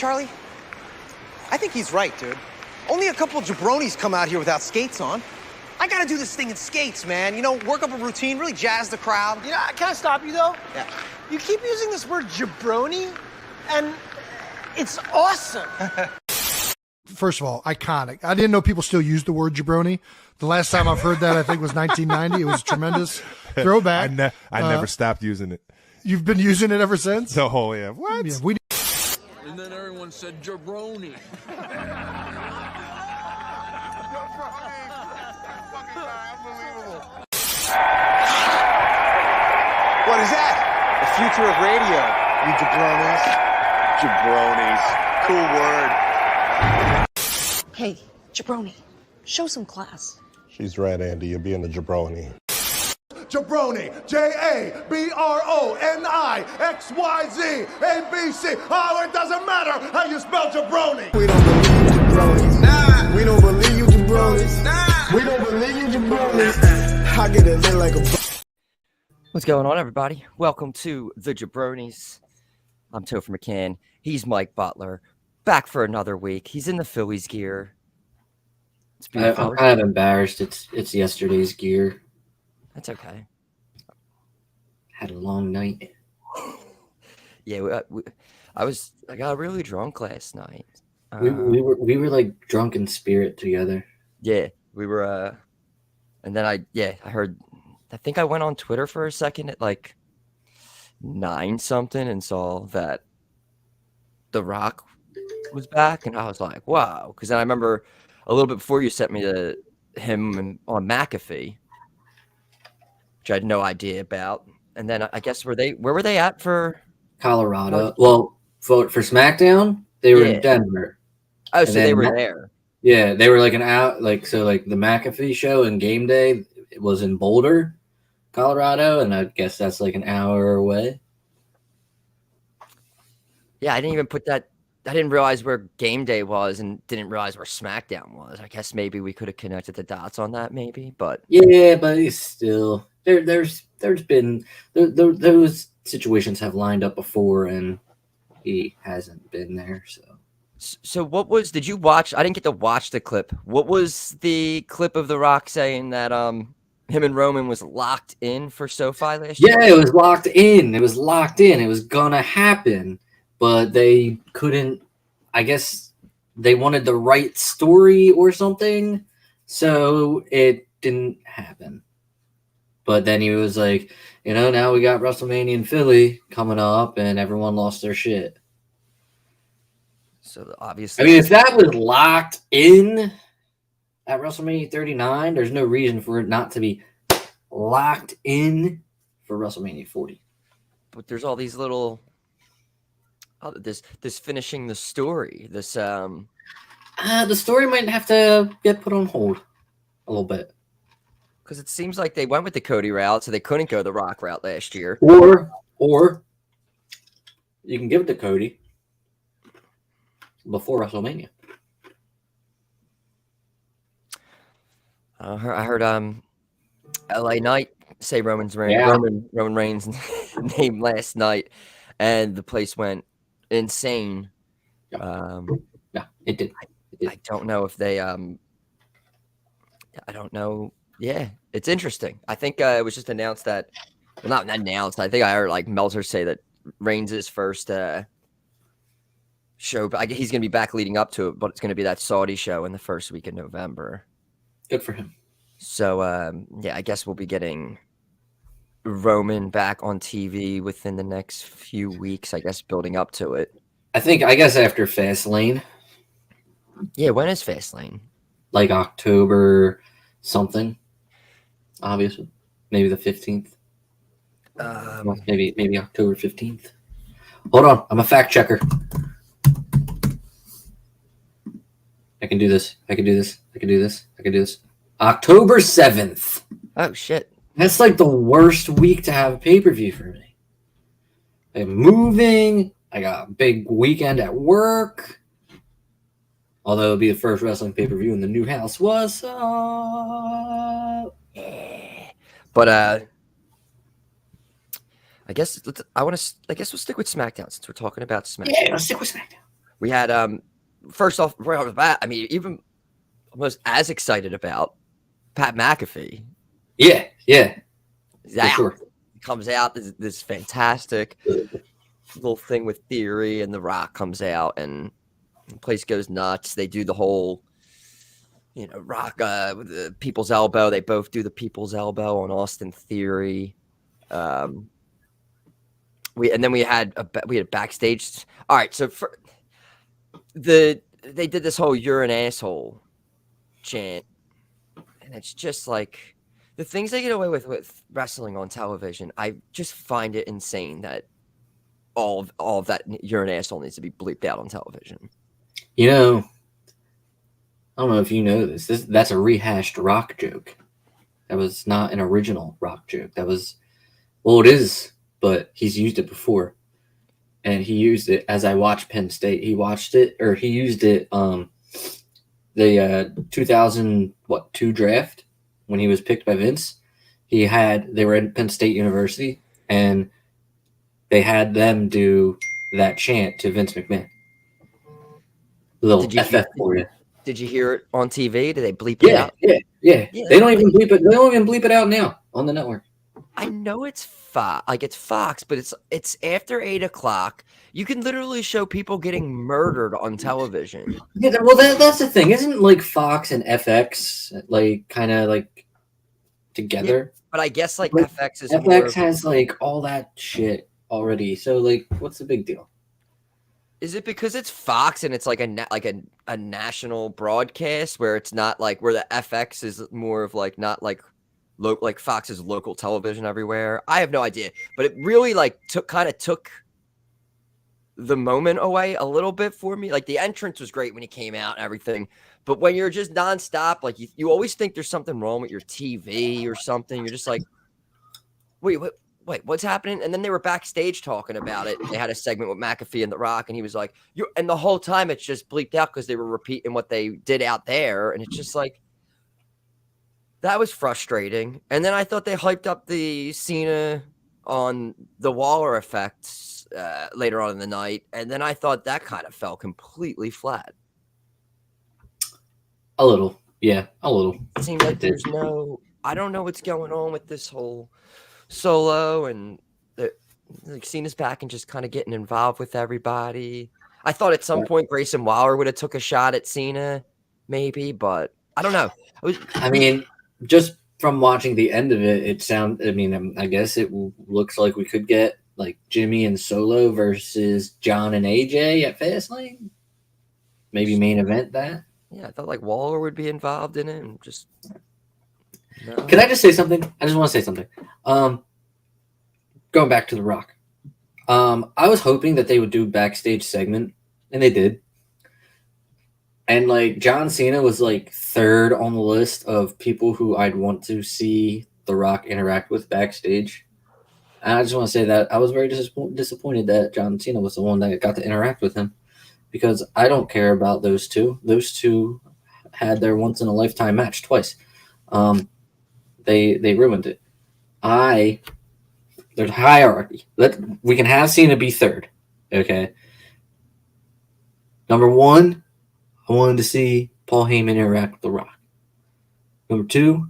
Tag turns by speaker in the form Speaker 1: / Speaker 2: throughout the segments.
Speaker 1: Charlie? I think he's right, dude. Only a couple jabronis come out here without skates on. I gotta do this thing in skates, man. You know, work up a routine, really jazz the crowd.
Speaker 2: You know, can I stop you, though?
Speaker 1: Yeah.
Speaker 2: You keep using this word jabroni, and it's awesome.
Speaker 3: First of all, iconic. I didn't know people still use the word jabroni. The last time I've heard that, I think, was 1990. It was a tremendous throwback.
Speaker 4: I never stopped using it.
Speaker 3: You've been using it ever since?
Speaker 4: Oh, yeah. What?
Speaker 3: Yeah,
Speaker 5: and then everyone said jaBROni.
Speaker 1: What is that? The future of radio, you jabronis.
Speaker 6: Cool word. Hey, jaBROni, show some class.
Speaker 7: She's right, Andy. You're being a jaBROni.
Speaker 8: jaBROni, JABRONI, ABC. Oh, it doesn't matter how you spell jaBROni.
Speaker 9: We don't believe you jabronis. Nah. We don't believe you jabronis. Nah. We don't believe you jabronis. I get it lit like a...
Speaker 10: What's going on, everybody? Welcome to the jaBROnis. I'm Topher McCann. He's Mike Butler. Back for another week. He's in the Phillies gear. It's beautiful.
Speaker 11: I'm kind of embarrassed. It's yesterday's gear.
Speaker 10: That's okay.
Speaker 11: Had a long night.
Speaker 10: Yeah, I got really drunk last night.
Speaker 11: We were like drunk in spirit together.
Speaker 10: Yeah, we were. And then I heard. I think I went on Twitter for a second at like 9 something and saw that The Rock was back, and I was like, wow. Because then I remember a little bit before you sent me to him on McAfee, which I had no idea about. And then I guess where were they at for
Speaker 11: Colorado? Well, for SmackDown, they were in Denver.
Speaker 10: Oh, so they were there.
Speaker 11: Yeah, they were like an out, like the McAfee show and Game Day, it was in Boulder, Colorado, and I guess that's like an hour away.
Speaker 10: Yeah, I didn't even put that. I didn't realize where Game Day was, and didn't realize where SmackDown was. I guess maybe we could have connected the dots on that, maybe. But
Speaker 11: yeah, but it's still there's been those situations have lined up before, and he hasn't been there.
Speaker 10: So did you watch? I didn't get to watch the clip. What was the clip of The Rock saying that him and Roman was locked in for SoFi last year?
Speaker 11: Yeah, it was locked in. It was gonna happen, but they couldn't. I guess they wanted the right story or something, so it didn't happen. But then he was like, now we got WrestleMania in Philly coming up, and everyone lost their shit.
Speaker 10: So obviously,
Speaker 11: I mean, if that was locked in at WrestleMania 39, there's no reason for it not to be locked in for WrestleMania 40.
Speaker 10: But there's all these little, this finishing the story. The
Speaker 11: story might have to get put on hold a little bit.
Speaker 10: Because it seems like they went with the Cody route, so they couldn't go the Rock route last year.
Speaker 11: Or you can give it to Cody before WrestleMania.
Speaker 10: I heard LA Knight say Roman Reigns' name last night, and the place went insane.
Speaker 11: Yeah, it did.
Speaker 10: I don't know if they I don't know. Yeah, it's interesting. I think it was just announced that, well, not announced. I think I heard like Meltzer say that Reigns' first show, but he's going to be back leading up to it, but it's going to be that Saudi show in the first week of November.
Speaker 11: Good for him.
Speaker 10: So, I guess we'll be getting Roman back on TV within the next few weeks, I guess, building up to it.
Speaker 11: I guess after Fastlane.
Speaker 10: Yeah, when is Fastlane?
Speaker 11: Like October something, obviously. Maybe the 15th. Maybe October 15th. Hold on, I'm a fact checker. I can do this. October 7th.
Speaker 10: Oh, shit.
Speaker 11: That's like the worst week to have a pay-per-view for me. I'm moving. I got a big weekend at work. Although it'll be the first wrestling pay-per-view in the new house. What's up?
Speaker 10: Yeah. But I guess we'll stick with SmackDown since we're talking about SmackDown.
Speaker 11: Yeah, let's stick with SmackDown.
Speaker 10: We had first off right off the bat. I mean, even almost as excited about Pat McAfee.
Speaker 11: Yeah,
Speaker 10: That
Speaker 11: sure.
Speaker 10: comes out. This fantastic little thing with Theory, and The Rock comes out, and the place goes nuts. They do the whole, Rock with the people's elbow. They both do the people's elbow on Austin Theory. We had backstage. All right, so they did this whole "you're an asshole" chant, and it's just like the things they get away with wrestling on television. I just find it insane that all of that "you're an asshole" needs to be bleeped out on television.
Speaker 11: I don't know if you know that's a rehashed Rock joke. That was not an original Rock joke. That was, well, it is, but he's used it before. And he used it as I watched Penn State. He used it the 2002 draft when he was picked by Vince. They were at Penn State University, and they had them do that chant to Vince McMahon. A little FF for you.
Speaker 10: Did you hear it on TV? Did they bleep it out?
Speaker 11: Yeah. They don't even bleep it. They don't even bleep it out now on the network.
Speaker 10: I know it's Fox, but it's after 8:00. You can literally show people getting murdered on television.
Speaker 11: Yeah, well, that's the thing. Isn't like Fox and FX like kind of like together?
Speaker 10: Yeah, but I guess like
Speaker 11: FX has like all that shit already. So like, what's the big deal?
Speaker 10: Is it because it's Fox and it's like a national broadcast where it's not like where the FX is more of like not like like Fox's local television everywhere? I have no idea, but it really like took the moment away a little bit for me. Like the entrance was great when he came out and everything, but when you're just nonstop, like you always think there's something wrong with your TV or something. You're just like, wait, what's happening? And then they were backstage talking about it. They had a segment with McAfee and The Rock, and he was like, and the whole time it's just bleeped out because they were repeating what they did out there, and it's just like, that was frustrating. And then I thought they hyped up the Cena on the Waller effects later on in the night. And then I thought that kind of fell completely flat.
Speaker 11: A little. Yeah, a little.
Speaker 10: It seemed like I don't know what's going on with this whole Solo and like Cena's back and just kind of getting involved with everybody. I thought at some point Grayson Waller would have took a shot at Cena, maybe, but I don't know.
Speaker 11: I mean, just from watching the end of it, I guess it looks like we could get like Jimmy and Solo versus John and AJ at Fastlane. Maybe main event that.
Speaker 10: Yeah, I thought like Waller would be involved in it, and just. No.
Speaker 11: Can I just say something? I just want to say something. Going back to The Rock. I was hoping that they would do a backstage segment, and they did. And like John Cena was like third on the list of people who I'd want to see The Rock interact with backstage. And I just want to say that I was very disappointed that John Cena was the one that got to interact with him, because I don't care about those two. Those two had their once in a lifetime match twice. They ruined it. There's hierarchy. We can have Cena be third. Okay. Number one, I wanted to see Paul Heyman interact with The Rock. Number two,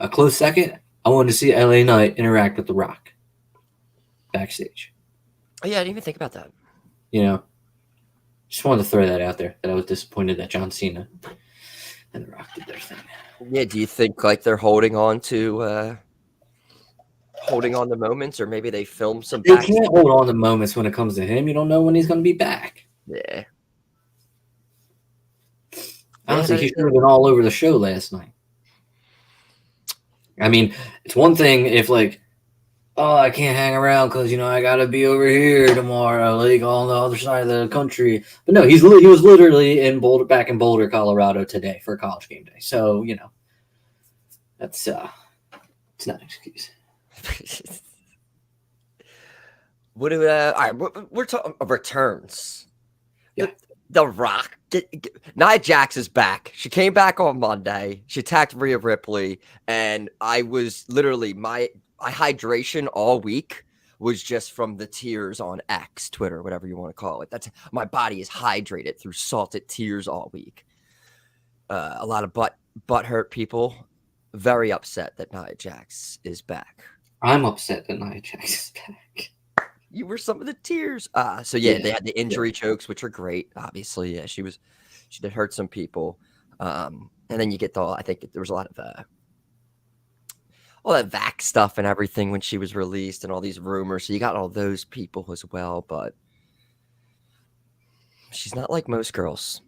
Speaker 11: a close second, I wanted to see LA Knight interact with The Rock backstage.
Speaker 10: Oh yeah, I didn't even think about that.
Speaker 11: Just wanted to throw that out there, that I was disappointed that John Cena and The Rock did their thing.
Speaker 10: Yeah, do you think like they're holding on the moments, or maybe they filmed some?
Speaker 11: They can't hold on to moments when it comes to him. You don't know when he's going to be back.
Speaker 10: Yeah.
Speaker 11: Honestly, he should have been all over the show last night. I mean, it's one thing if like, oh, I can't hang around because I got to be over here tomorrow, like on the other side of the country. But no, he was literally back in Boulder, Colorado today for College game day. So that's it's not an excuse.
Speaker 10: All right, we're talking returns.
Speaker 11: Yeah.
Speaker 10: The Rock. Nia Jax is back. She came back on Monday. She attacked Rhea Ripley, and I was literally my hydration all week was just from the tears on X, Twitter, whatever you want to call it. That's my body is hydrated through salted tears all week. A lot of butt hurt people, very upset that Nia Jax is back.
Speaker 11: I'm upset that Nia Jax is back.
Speaker 10: You were some of the tears. So they had the injury chokes, which are great. Obviously, yeah, she did hurt some people. And then you get I think there was a lot of all that vax stuff and everything when she was released and all these rumors. So you got all those people as well, but she's not like most girls.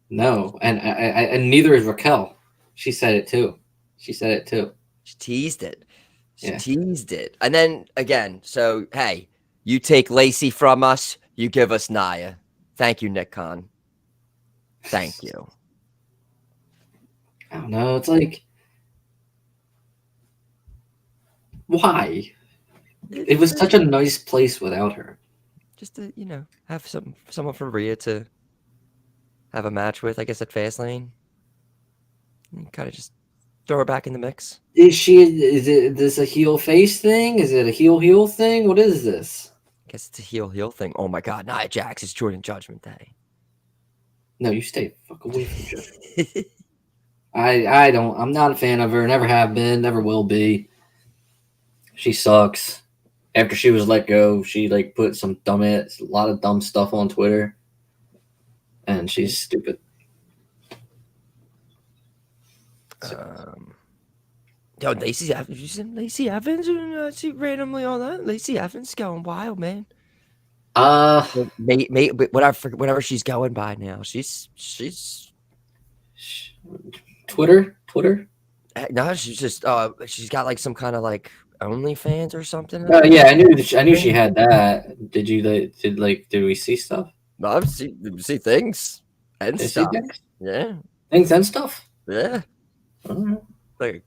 Speaker 11: No, and neither is Raquel. She said it too. She
Speaker 10: teased it.
Speaker 11: Yeah.
Speaker 10: Teased it. And then again, so hey, you take Lacey from us, you give us Nia. Thank you, Nick Khan. Thank you.
Speaker 11: I don't know. It's like, why? It was such a nice place without her.
Speaker 10: Just to, have someone from Rhea to have a match with, I guess, at Fastlane. Kind of just throw her back in the mix.
Speaker 11: Is this a heel face thing? Is it a heel thing? What is this?
Speaker 10: I guess it's a heel thing. Oh my God, Nia Jax is Jordan Judgment Day.
Speaker 11: No, you stay fuck away from Judgment. I'm not a fan of her. Never have been. Never will be. She sucks. After she was let go, she put a lot of dumb stuff on Twitter, and she's stupid.
Speaker 10: Lacey Evans. You seen Lacey Evans? She randomly on that. Lacey Evans going wild, man. Whatever she's going by now. She's
Speaker 11: Twitter.
Speaker 10: No, she's just she's got some kind of OnlyFans or something.
Speaker 11: Yeah, I knew she had that. Did we see stuff?
Speaker 10: No, I've see things and stuff. Yeah,
Speaker 11: things and stuff.
Speaker 10: Yeah. Like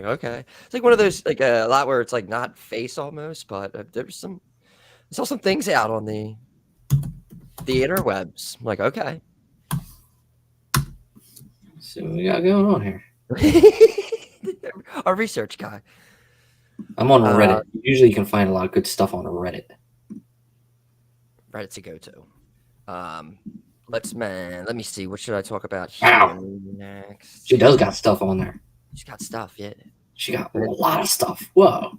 Speaker 10: okay, it's like one of those a lot where it's not face almost, but I saw some things out on the interwebs. I'm like, okay,
Speaker 11: see what we got going on here.
Speaker 10: Our research guy.
Speaker 11: I'm on Reddit. Usually, you can find a lot of good stuff on Reddit.
Speaker 10: Reddit's a go-to. Let me see. What should I talk about here next?
Speaker 11: She does got stuff on there.
Speaker 10: She's got stuff, yeah.
Speaker 11: She got a lot of stuff. Whoa.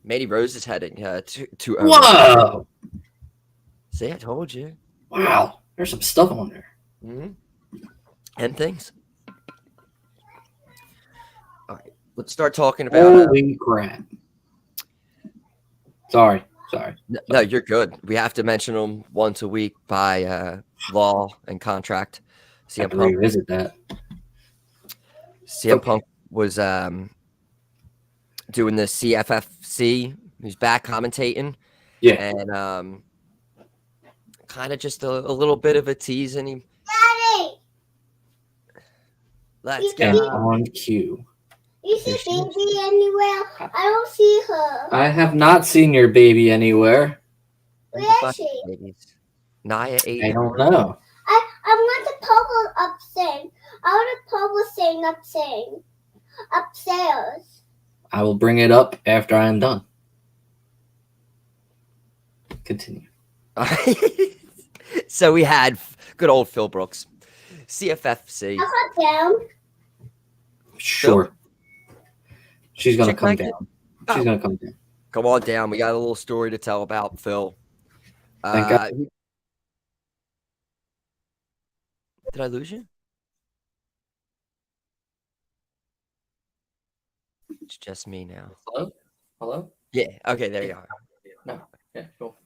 Speaker 10: Mandy Rose is heading to
Speaker 11: Whoa.
Speaker 10: See, I told you.
Speaker 11: Wow. There's some stuff on there.
Speaker 10: Mm-hmm. And things. All right. Let's start talking about...
Speaker 11: Holy crap. Sorry.
Speaker 10: No, you're good. We have to mention them once a week by law and contract. CM Punk.
Speaker 11: Revisit that.
Speaker 10: CM Punk was doing the CFFC. He's back commentating.
Speaker 11: Yeah.
Speaker 10: And kind of just a little bit of a tease. And
Speaker 12: Daddy!
Speaker 10: Let's get
Speaker 11: on cue.
Speaker 12: Is your baby anywhere? I don't see her.
Speaker 11: I have not seen your baby anywhere.
Speaker 12: Where is she?
Speaker 10: Nia 8.
Speaker 11: I don't know.
Speaker 12: I want the purple upstairs. I want the purple thing upstairs.
Speaker 11: I will bring it up after I am done. Continue.
Speaker 10: So we had good old Phil Brooks, CFFC.
Speaker 12: I'll come down.
Speaker 11: Sure.
Speaker 10: Phil?
Speaker 11: She's going to come down. She's going to come down.
Speaker 10: Come on down. We got a little story to tell about Phil.
Speaker 11: Thank God.
Speaker 10: Did I lose you? It's just me now.
Speaker 11: Hello?
Speaker 10: Yeah. Okay, there you are.
Speaker 11: No. Yeah, cool.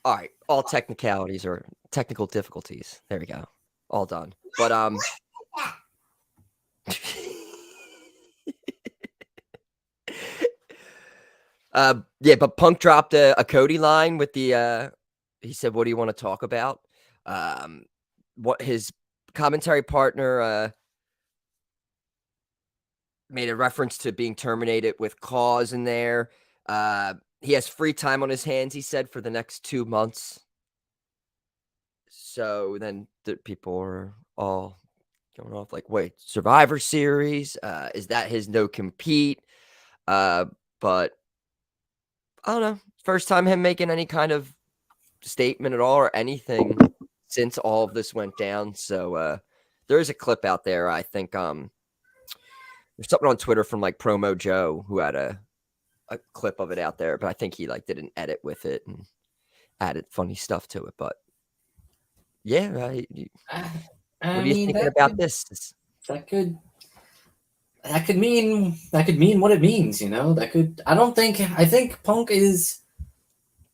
Speaker 10: All right. All technicalities or technical difficulties. There we go. All done. But but Punk dropped a Cody line with the he said, "What do you want to talk about?" What his commentary partner made a reference to being terminated with cause in there. He has free time on his hands, he said, for the next 2 months. So then the people are all going off like, wait, Survivor Series? Is that his no compete? But but I don't know. First time him making any kind of statement at all or anything since all of this went down. So there is a clip out there. I think there's something on Twitter from like Promo Joe who had a clip of it out there, but I think he like did an edit with it and added funny stuff to it. But yeah, what are you thinking about this?
Speaker 11: That could mean what it means, you know. I think Punk is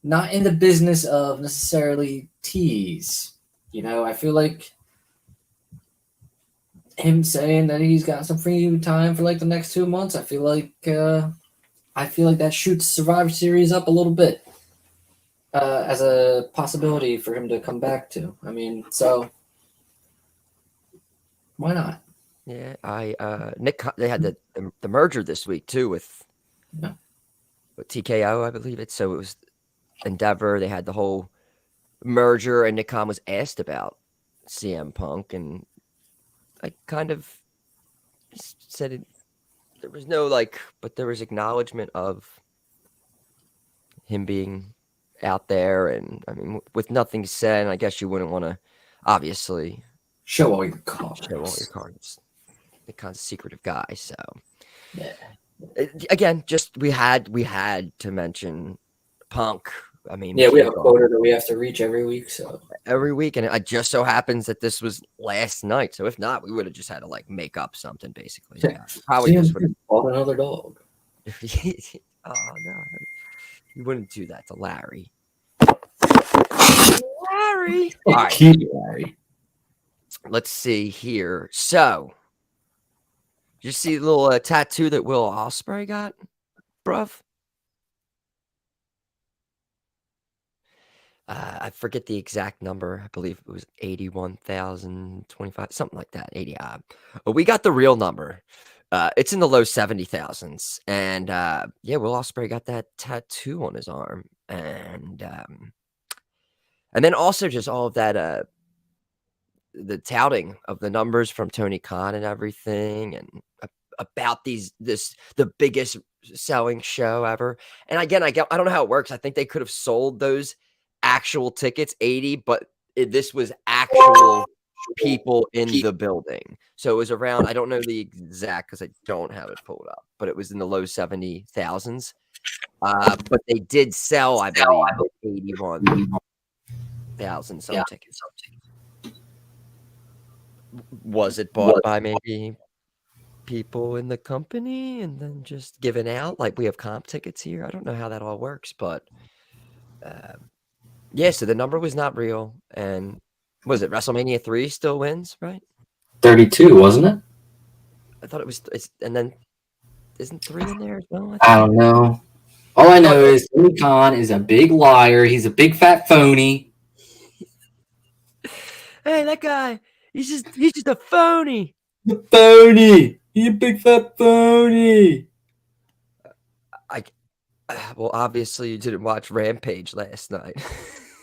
Speaker 11: not in the business of necessarily tease. You know, I feel like him saying that he's got some free time for like the next 2 months, I feel like that shoots Survivor Series up a little bit as a possibility for him to come back to. I mean, so why not?
Speaker 10: Yeah, they had the merger this week too with TKO, I believe it. So it was Endeavor. They had the whole merger, and Nick Khan was asked about CM Punk, and I kind of said there was no but there was acknowledgement of him being out there, and I mean, with nothing said, I guess you wouldn't want to obviously
Speaker 11: show all your cards.
Speaker 10: Nick Khan's a secretive guy, so
Speaker 11: yeah.
Speaker 10: Again, just we had to mention Punk. I mean,
Speaker 11: yeah, we have a quota that we have to reach every week. So
Speaker 10: every week, and it just so happens that this was last night. So if not, we would have just had to like make up something, basically. Yeah, probably just would have
Speaker 11: bought another dog.
Speaker 10: Oh no, you wouldn't do that to Larry. Larry,
Speaker 11: all right. Keep Larry.
Speaker 10: Let's see here. So, did you see the little tattoo that Will Ospreay got, bruv? I forget the exact number. I believe it was 81,025, something like that. 80 odd. But we got the real number. It's in the low 70,000s. And yeah, Will Ospreay got that tattoo on his arm. And then also just all of that the touting of the numbers from Tony Khan and everything, and about the biggest selling show ever. And again, I don't know how it works. I think they could have sold those actual tickets 80, but this was actual people in the building. So it was around, I don't know the exact because I don't have it pulled up, but it was in the low 70,000s. But they did sell, I believe, 81,000 some tickets. Was it bought by maybe people in the company and then just given out like we have comp tickets here? I don't know how that all works, but yeah, so the number was not real. And was it WrestleMania 3 still wins, right?
Speaker 11: 32, wasn't it?
Speaker 10: I thought it was, and then isn't 3 in there as well?
Speaker 11: I don't know. All I know is Tony Khan is a big liar. He's a big fat phony.
Speaker 10: Hey, that guy, he's just a phony.
Speaker 11: The phony. He's a big fat phony.
Speaker 10: Well, obviously you didn't watch Rampage last night.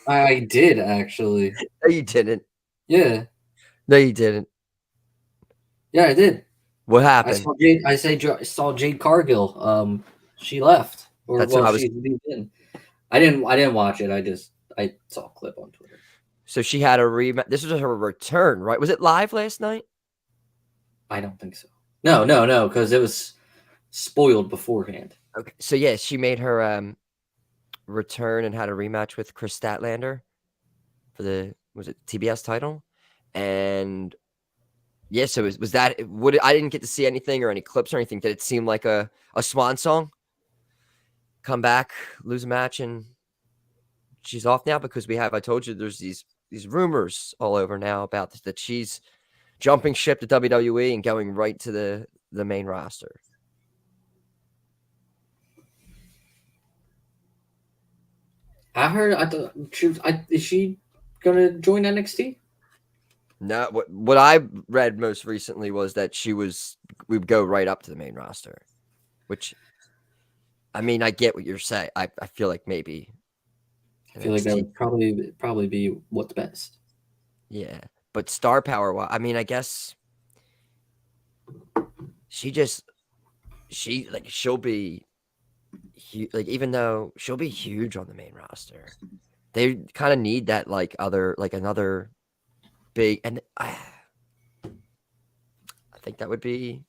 Speaker 11: I did, actually.
Speaker 10: No, you didn't.
Speaker 11: Yeah.
Speaker 10: No, you didn't.
Speaker 11: Yeah, I did.
Speaker 10: What happened?
Speaker 11: I saw Jade Cargill. She left. Or
Speaker 10: That's what I was.
Speaker 11: I didn't watch it. I saw a clip on Twitter.
Speaker 10: So she had a rematch. This was her return, right? Was it live last night?
Speaker 11: I don't think so. No, because it was spoiled beforehand.
Speaker 10: Okay, so yeah, she made her return and had a rematch with Chris Statlander for the TBS title, and yeah, so was that I didn't get to see anything or any clips or anything. Did it seem like a swan song? Come back, lose a match, and she's off now because I told you there's these rumors all over now about that she's jumping ship to WWE and going right to the main roster.
Speaker 11: I heard. Is she gonna join NXT?
Speaker 10: No, what I read most recently was that we'd go right up to the main roster, which, I mean, I get what you're saying. I feel like maybe.
Speaker 11: I feel like that would probably be what's best.
Speaker 10: Yeah, but star power. I mean, I guess she'll be like even though she'll be huge on the main roster, they kind of need that like another big, and I think that would be.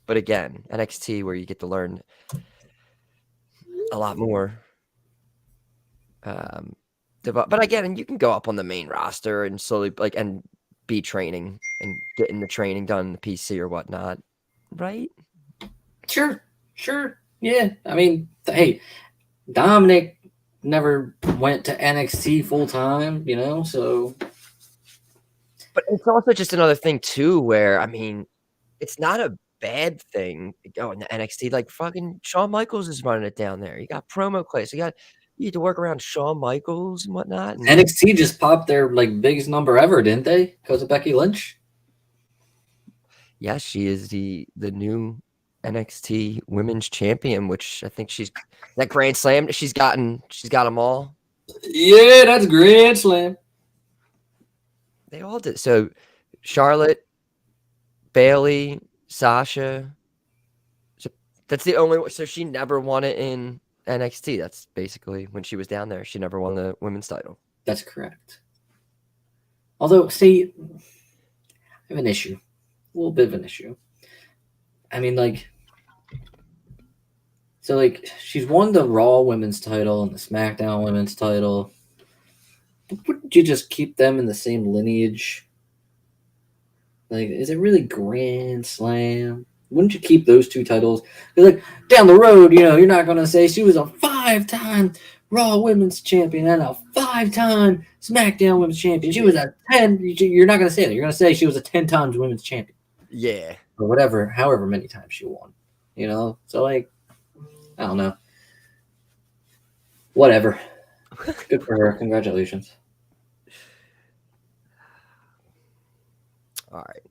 Speaker 10: But again, NXT where you get to learn a lot more. But again, you can go up on the main roster and slowly and be training and getting the training done in the PC or whatnot, right?
Speaker 11: Sure. Yeah. I mean, hey, Dominic never went to NXT full time, so.
Speaker 10: But it's also just another thing too, where I mean, it's not a bad thing going to NXT. Like fucking Shawn Michaels is running it down there. You got promo clays. You need to work around Shawn Michaels and whatnot. And
Speaker 11: NXT just popped their biggest number ever, didn't they? Because of Becky Lynch.
Speaker 10: Yeah, she is the new NXT Women's Champion, which I think she's that Grand Slam. She's got them all.
Speaker 11: Yeah, that's Grand Slam.
Speaker 10: They all did. So Charlotte, Bailey, Sasha. So that's the only one. So she never won it in NXT. That's basically when she was down there. She never won the women's title.
Speaker 11: That's correct. Although, see, I have an issue. A little bit of an issue. I mean, she's won the Raw women's title and the SmackDown women's title. Wouldn't you just keep them in the same lineage? Is it really Grand Slam? Wouldn't you keep those two titles? Down the road, you're not going to say she was a 5-time Raw Women's Champion and a 5-time SmackDown Women's Champion. She was a 10. You're not going to say that. You're going to say she was a 10 times Women's Champion.
Speaker 10: Yeah.
Speaker 11: Or whatever, however many times she won. So I don't know. Whatever. Good for her. Congratulations.
Speaker 10: All right.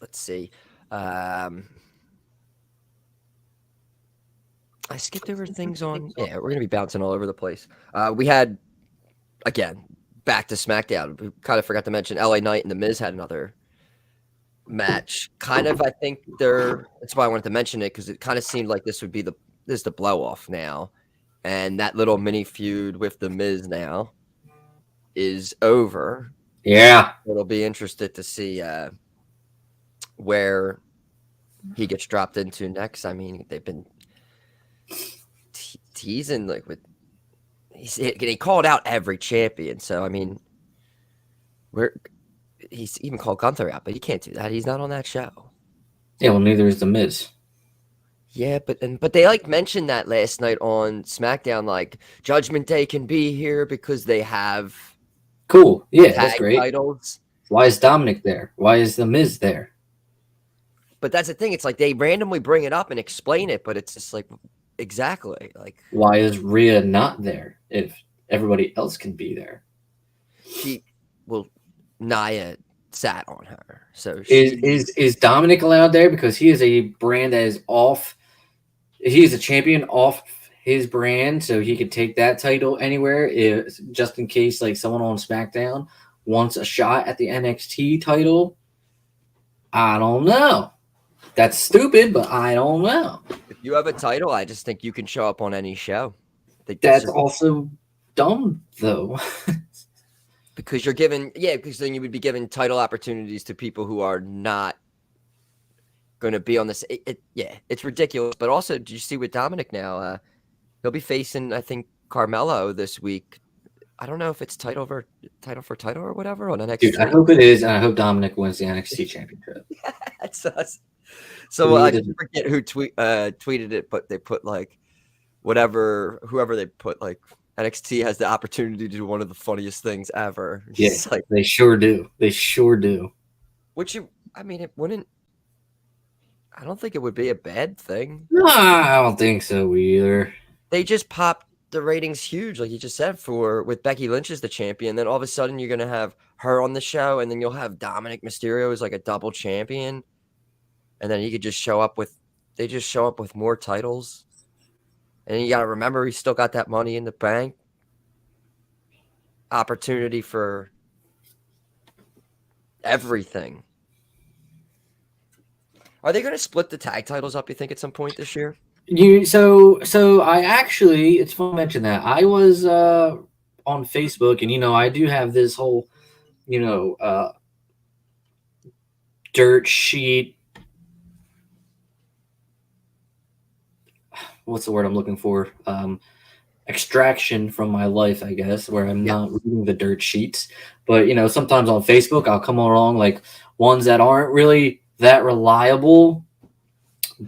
Speaker 10: Let's see. I skipped over things on. Yeah, we're going to be bouncing all over the place. We had, again, back to SmackDown. We kind of forgot to mention LA Knight and The Miz had another match. Kind of, I think that's why I wanted to mention it, because it kind of seemed like this would be the blow off now. And that little mini feud with The Miz now is over.
Speaker 11: Yeah.
Speaker 10: It'll be interested to see where he gets dropped into next. I mean, they've been teasing he called out every champion. So I mean, he's even called Gunther out, but he can't do that. He's not on that show.
Speaker 11: Yeah, well, neither is The Miz.
Speaker 10: Yeah, but they mentioned that last night on SmackDown. Judgment Day can be here because they have
Speaker 11: cool. Yeah, that's great.
Speaker 10: Titles.
Speaker 11: Why is Dominic there? Why is The Miz there?
Speaker 10: But that's the thing. It's they randomly bring it up and explain it, but it's just exactly
Speaker 11: why is Rhea not there if everybody else can be there?
Speaker 10: Nia sat on her. So
Speaker 11: is Dominic allowed there because he is a brand that is off? He is a champion off his brand, so he could take that title anywhere, just in case someone on SmackDown wants a shot at the NXT title. I don't know. That's stupid, but I don't know.
Speaker 10: If you have a title, I just think you can show up on any show.
Speaker 11: That's also dumb, though.
Speaker 10: Because because then you would be giving title opportunities to people who are not going to be on this. It's ridiculous. But also, do you see with Dominic now? He'll be facing, I think, Carmelo this week. I don't know if it's title for title or whatever on NXT.
Speaker 11: Dude, I hope it is, and I hope Dominic wins the NXT championship.
Speaker 10: That's us. So I forget who tweeted it, but they put whoever they put NXT has the opportunity to do one of the funniest things ever.
Speaker 11: Yeah, they sure do. They sure do.
Speaker 10: It wouldn't. I don't think it would be a bad thing.
Speaker 11: No, I don't think so either.
Speaker 10: They just popped the ratings huge, like you just said, with Becky Lynch as the champion. Then all of a sudden you're gonna have her on the show, and then you'll have Dominic Mysterio as a double champion, and then he could just show up with more titles. And you got to remember, he's still got that Money in the Bank opportunity for everything. Are they going to split the tag titles up, you think, at some point this year?
Speaker 11: So I actually, it's fun to mention that I was on Facebook, and I do have this whole dirt sheet. What's the word I'm looking for? Extraction from my life, I guess, where I'm not reading the dirt sheets. But sometimes on Facebook, I'll come along like ones that aren't really that reliable.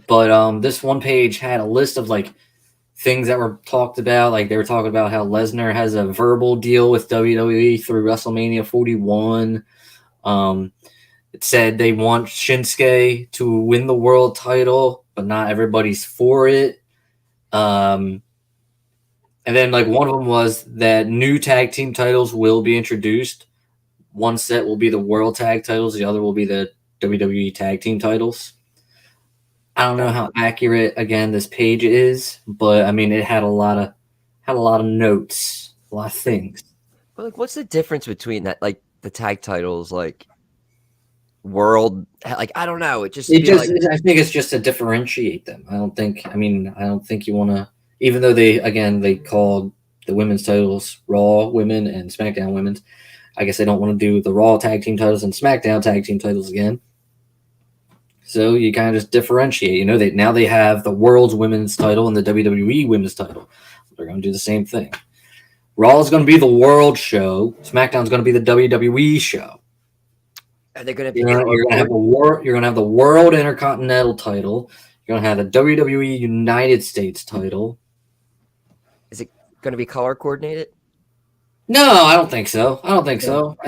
Speaker 11: But this one page had a list of like things that were talked about. Like they were talking about how Lesnar has a verbal deal with WWE through WrestleMania 41. It said they want Shinsuke to win the world title, but not everybody's for it. And then like one of them was that new tag team titles will be introduced. One set will be the world tag titles. The other will be the WWE tag team titles. I don't know how accurate again this page is, but I mean it had a lot of notes, a lot of things.
Speaker 10: But like, what's the difference between that, like the tag titles, like world, like I don't know. I think
Speaker 11: it's just to differentiate them. I don't think you want to, even though they called the women's titles Raw Women and SmackDown Women's. I guess they don't want to do the Raw tag team titles and SmackDown tag team titles again. So you kind of just differentiate. Now they have the world's women's title and the WWE women's title. They're going to do the same thing. Raw is going to be the world show. SmackDown is going to be the WWE show.
Speaker 10: Are they going to be?
Speaker 11: You're going to have the World Intercontinental title. You're going to have the WWE United States title.
Speaker 10: Is it going to be color coordinated?
Speaker 11: No, I don't think so. I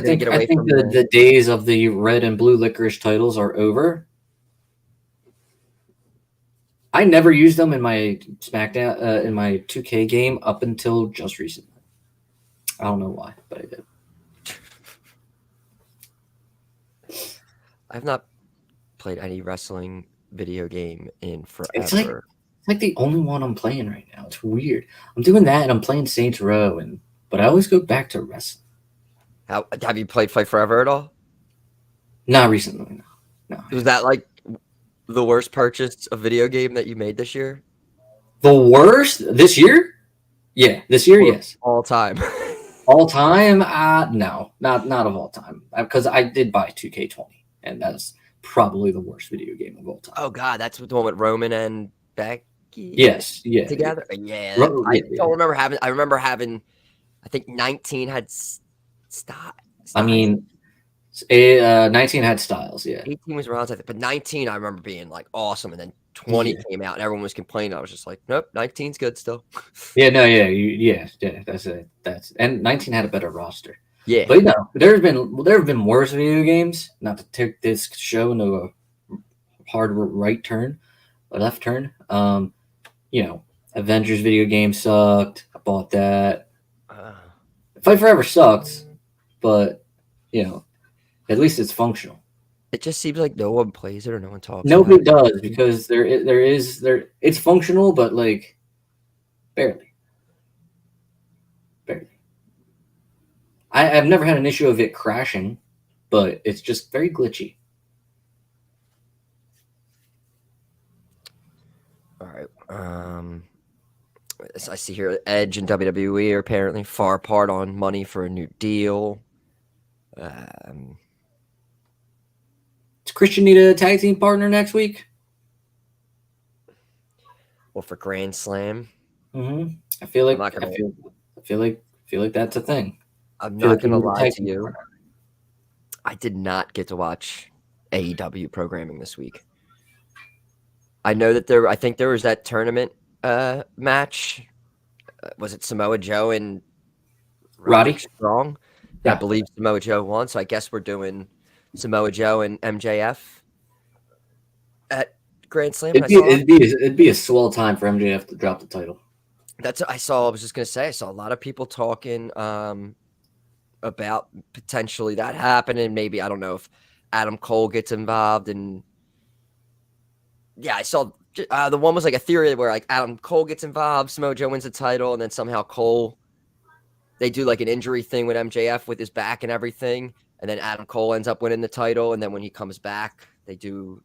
Speaker 11: think the days of the red and blue licorice titles are over. I never used them in my SmackDown in my 2K game up until just recently. I don't know why, but I did.
Speaker 10: I've not played any wrestling video game in forever.
Speaker 11: It's like the only one I'm playing right now. It's weird. I'm doing that and I'm playing Saints Row, but I always go back to wrestling.
Speaker 10: Have you played Fight Forever at all?
Speaker 11: Not recently, no.
Speaker 10: Was that like the worst purchase of video game that you made this year?
Speaker 11: The worst this year? Yeah, this year, yes.
Speaker 10: All time.
Speaker 11: All time? No, not of all time. Because I did buy 2K20, and that's probably the worst video game of all time.
Speaker 10: Oh God, that's the one with Roman and Becky.
Speaker 11: Yes, yeah,
Speaker 10: together. Yeah, I don't remember having. I remember having. I think 19 had Styles.
Speaker 11: I mean, 19 had Styles, yeah.
Speaker 10: 18 was Rollins, I think, but 19 I remember being like awesome, and then 20 came out and everyone was complaining. I was just like, nope, 19's good still.
Speaker 11: Yeah, that's it. And 19 had a better roster.
Speaker 10: Yeah,
Speaker 11: but no, there have been worse video games. Not to take this show into a hard right turn or left turn. Avengers video game sucked. I bought that. Fight Forever sucked, but at least it's functional.
Speaker 10: It just seems like no one plays it or no one talks.
Speaker 11: Nobody does because it's functional, but like barely. I've never had an issue of it crashing, but it's just very glitchy.
Speaker 10: All right. I see here Edge and WWE are apparently far apart on money for a new deal.
Speaker 11: Does Christian need a tag team partner next week?
Speaker 10: Well, for Grand Slam.
Speaker 11: Mm-hmm. I feel like that's a thing.
Speaker 10: I'm not gonna lie to you. I did not get to watch AEW programming this week. I know that I think there was that tournament match. Was it Samoa Joe and
Speaker 11: Roddy
Speaker 10: Strong? Yeah. I believe Samoa Joe won. So I guess we're doing Samoa Joe and MJF at Grand Slam.
Speaker 11: It'd be a swell time for MJF to drop the title.
Speaker 10: I was just gonna say I saw a lot of people talking about potentially that happening. Maybe I don't know if Adam Cole gets involved, and yeah, I saw the one was like a theory where like Adam Cole gets involved, Samoa Joe wins the title, and then somehow they do like an injury thing with MJF with his back and everything, and then Adam Cole ends up winning the title, and then when he comes back, they do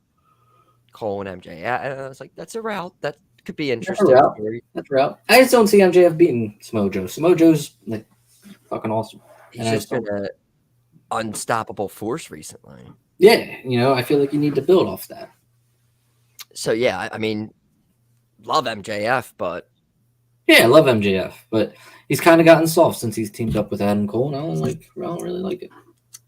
Speaker 10: Cole and MJF. And I was like, that's a route that could be
Speaker 11: That's
Speaker 10: interesting.
Speaker 11: a route. That's a route. I just don't see MJF beating Samoa Joe. Samoa Joe's like fucking awesome.
Speaker 10: He's just been an unstoppable force recently.
Speaker 11: Yeah, I feel like you need to build off that.
Speaker 10: So yeah, I mean, love MJF, but
Speaker 11: yeah, I love MJF, but he's kind of gotten soft since he's teamed up with Adam Cole, and I don't really like it.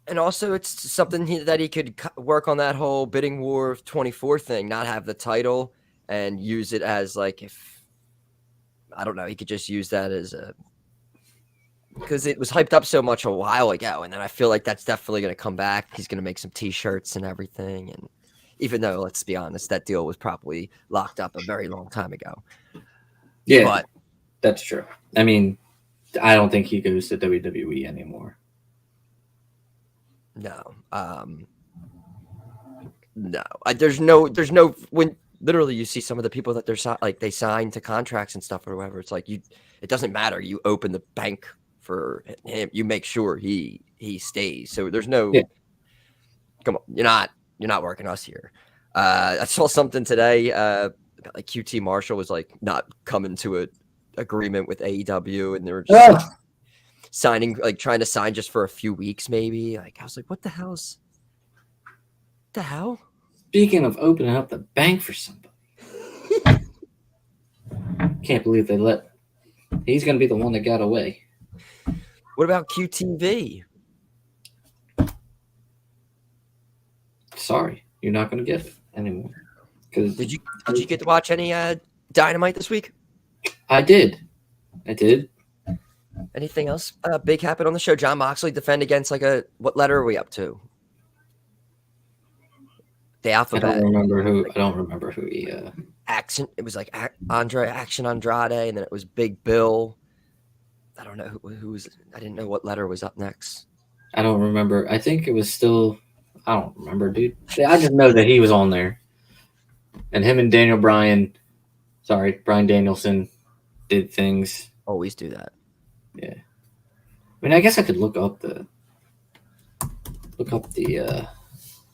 Speaker 10: And also, it's something that he could work on that whole bidding war of 24 thing, not have the title and use it as like if I don't know, he could just use that as a because it was hyped up so much a while ago, and then I feel like that's definitely going to come back. He's going to make some T-shirts and everything, and even though let's be honest, that deal was probably locked up a very long time ago.
Speaker 11: Yeah,
Speaker 10: but
Speaker 11: that's true. I mean, I don't think he goes to WWE anymore.
Speaker 10: No, no. There's no when literally you see some of the people that they're like they sign to contracts and stuff or whatever. It's like it doesn't matter. You open the bank for him. You make sure he stays. So there's no. Yeah. Come on, you're not working us here. I saw something today. Like QT Marshall was like not coming to a agreement with AEW, and they were just. Like, signing, like trying to sign just for a few weeks, maybe. Like I was like, what the hell?
Speaker 11: Speaking of opening up the bank for somebody, can't believe they let. He's going to be the one that got away.
Speaker 10: What about QTV?
Speaker 11: Sorry, you're not going to get it anymore. Because
Speaker 10: did you get to watch any Dynamite this week?
Speaker 11: I did.
Speaker 10: Anything else big happened on the show? Jon Moxley defend against what letter are we up to? The alphabet.
Speaker 11: I don't remember who he.
Speaker 10: Action. It was like Action Andrade, and then it was Big Bill. I don't know who was. I didn't know what letter was up next.
Speaker 11: I don't remember. I think it was still. I don't remember, dude. I just know that he was on there, and him and Bryan Danielson, did things.
Speaker 10: Always do that.
Speaker 11: Yeah, I mean, I guess I could look up the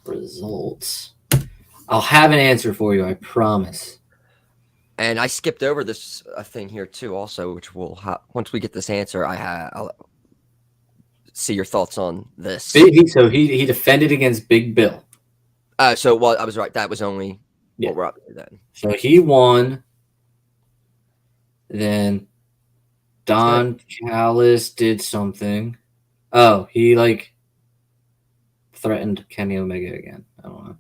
Speaker 11: results. I'll have an answer for you, I promise.
Speaker 10: And I skipped over this thing here too, also, which will once we get this answer, I'll see your thoughts on this.
Speaker 11: So he defended against Big Bill.
Speaker 10: I was right. That was only what we're up to then.
Speaker 11: So he won. Then Don Callis did something. Oh, he threatened Kenny Omega again. I don't know.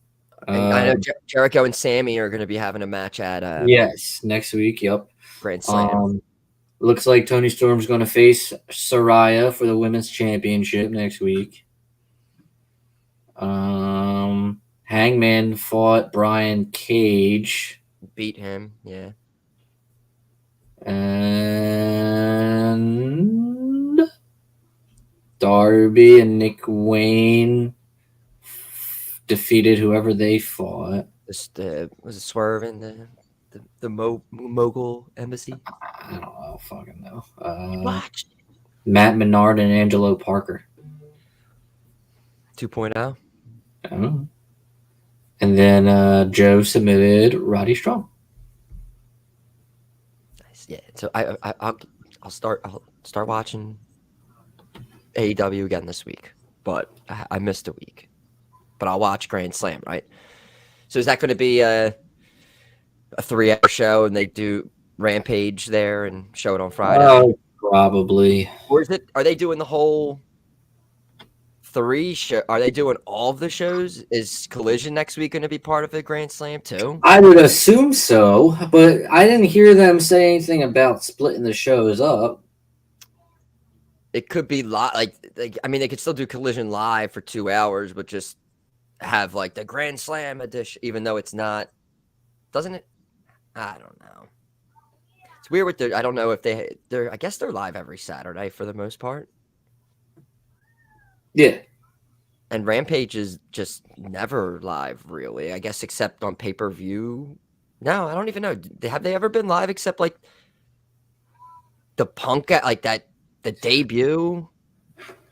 Speaker 10: I know Jericho and Sammy are going to be having a match at
Speaker 11: yes, next week. Yep,
Speaker 10: Grand Slam.
Speaker 11: Looks like Tony Storm's going to face Saraya for the women's championship next week. Hangman fought Brian Cage.
Speaker 10: Beat him, yeah.
Speaker 11: And Darby and Nick Wayne defeated whoever they fought.
Speaker 10: Was it Swerve in the Mogul Embassy?
Speaker 11: I don't fucking know.
Speaker 10: Watch
Speaker 11: Matt Menard and Angelo Parker.
Speaker 10: 2.0.
Speaker 11: I don't know. And then Joe submitted Roddy Strong.
Speaker 10: Nice. Yeah. So I'll start watching AEW again this week, but I missed a week. But I'll watch Grand Slam, right? So is that going to be a 3-hour show, and they do Rampage there and show it on Friday?
Speaker 11: Oh, probably.
Speaker 10: Or is it? Are they doing the whole 3 show? Are they doing all of the shows? Is Collision next week going to be part of the Grand Slam too?
Speaker 11: I would assume so, but I didn't hear them say anything about splitting the shows up.
Speaker 10: It could be I mean, they could still do Collision live for 2 hours, but just have the Grand Slam edition, even though it's not. Doesn't it? I don't know. It's weird with I don't know if they're. I guess they're live every Saturday for the most part.
Speaker 11: Yeah.
Speaker 10: And Rampage is just never live, really. I guess except on pay-per-view. No, I don't even know. Have they ever been live except the Punk the debut?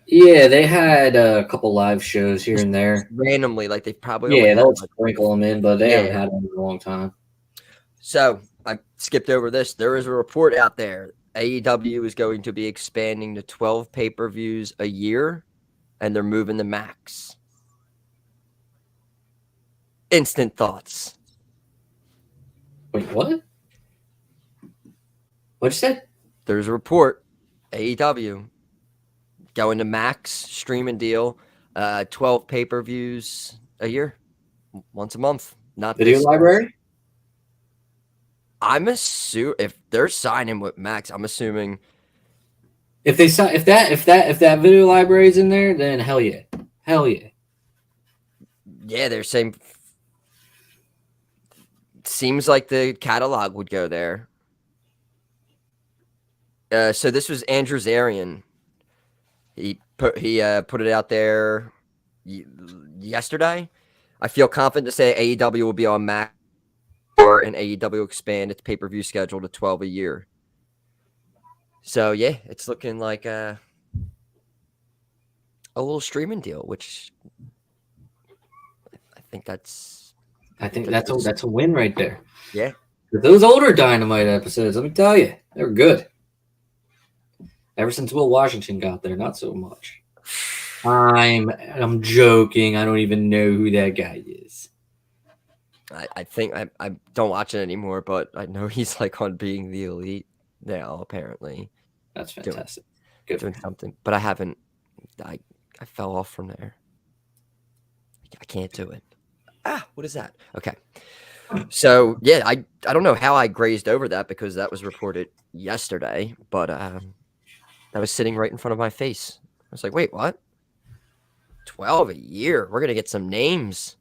Speaker 11: Yeah, they had a couple live shows here and there.
Speaker 10: Randomly, they probably
Speaker 11: they'll sprinkle them in, but they haven't had one in a long time.
Speaker 10: So I skipped over this. There is a report out there. AEW is going to be expanding to 12 pay-per-views a year, and they're moving the max. Instant thoughts.
Speaker 11: Wait, what? What'd you say?
Speaker 10: There's a report. AEW going to max streaming deal. 12 pay-per-views a year, once a month. Not
Speaker 11: Video
Speaker 10: this.
Speaker 11: library?
Speaker 10: I'm assuming if they're signing with Max, I'm assuming
Speaker 11: If they sign, if that video library is in there, then hell yeah, hell yeah.
Speaker 10: yeah, they're saying seems like the catalog would go there. So this was Andrew Zarian. He put it out there yesterday. I feel confident to say AEW will be on Max, and AEW expand its pay-per-view schedule to 12 a year. So yeah, it's looking like a little streaming deal, which I think that's
Speaker 11: a win right there.
Speaker 10: Yeah.
Speaker 11: Those older Dynamite episodes, let me tell you, they were good. Ever since Will Washington got there, not so much. I'm joking. I don't even know who that guy is.
Speaker 10: I think I don't watch it anymore, but I know he's like on Being the Elite now, apparently.
Speaker 11: That's fantastic.
Speaker 10: Doing something. But I haven't I fell off from there. I can't do it. What is that? Okay. So yeah, I don't know how I grazed over that because that was reported yesterday, but that was sitting right in front of my face. I was like, wait, what? 12 a year. We're gonna get some names.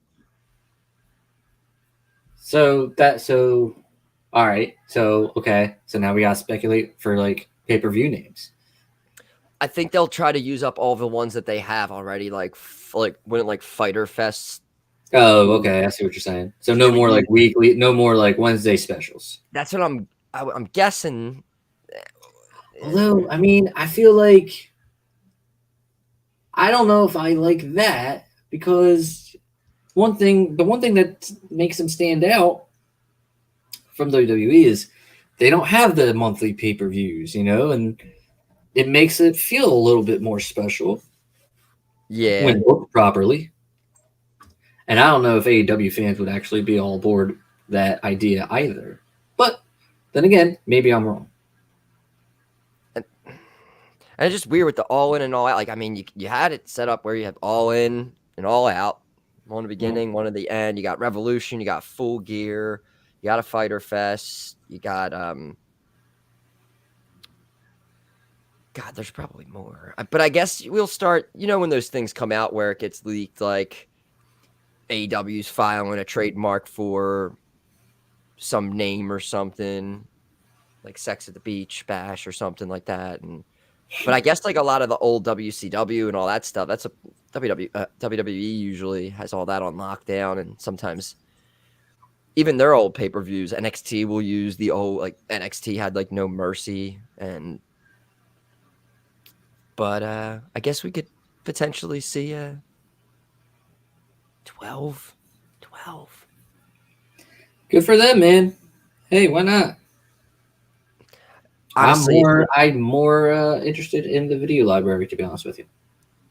Speaker 11: So all right. So okay. So now we gotta speculate for like pay-per-view names.
Speaker 10: I think they'll try to use up all the ones that they have already, like when like Fighter Fest.
Speaker 11: Oh, okay. I see what you're saying. So no more like weekly, no more like Wednesday specials.
Speaker 10: That's what I'm guessing.
Speaker 11: Although, I mean, I feel like I don't know if I like that because the one thing that makes them stand out from WWE is they don't have the monthly pay-per-views, and it makes it feel a little bit more special.
Speaker 10: Yeah.
Speaker 11: When booked properly. And I don't know if AEW fans would actually be all aboard that idea either. But then again, maybe I'm wrong.
Speaker 10: And it's just weird with the all in and all out. Like, I mean, you had it set up where you have all in and all out. One at the beginning, one at the end. You got Revolution, you got Full Gear, you got a Fighter Fest, you got God, there's probably more. But I guess we'll start, when those things come out where it gets leaked, like AEW's filing a trademark for some name or something, like Sex at the Beach Bash or something like that. But I guess like a lot of the old WCW and all that stuff, that's a WWE usually has all that on lockdown, and sometimes even their old pay-per-views, NXT will use the old, like NXT had like No Mercy but I guess we could potentially see 12.
Speaker 11: Good for them, man. Hey, why not?
Speaker 10: Honestly,
Speaker 11: I'm more interested in the video library, to be honest with you.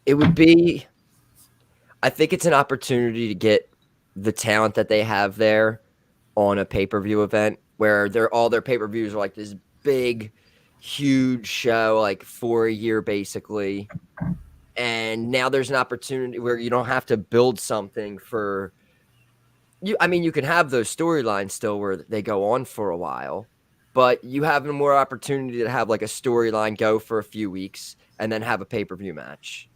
Speaker 10: It would be, I think it's an opportunity to get the talent that they have there on a pay-per-view event where all their pay-per-views are like this big, huge show, like for a year basically. And now there's an opportunity where you don't have to build something for you. I mean, you can have those storylines still where they go on for a while, but you have more opportunity to have like a storyline go for a few weeks and then have a pay-per-view match.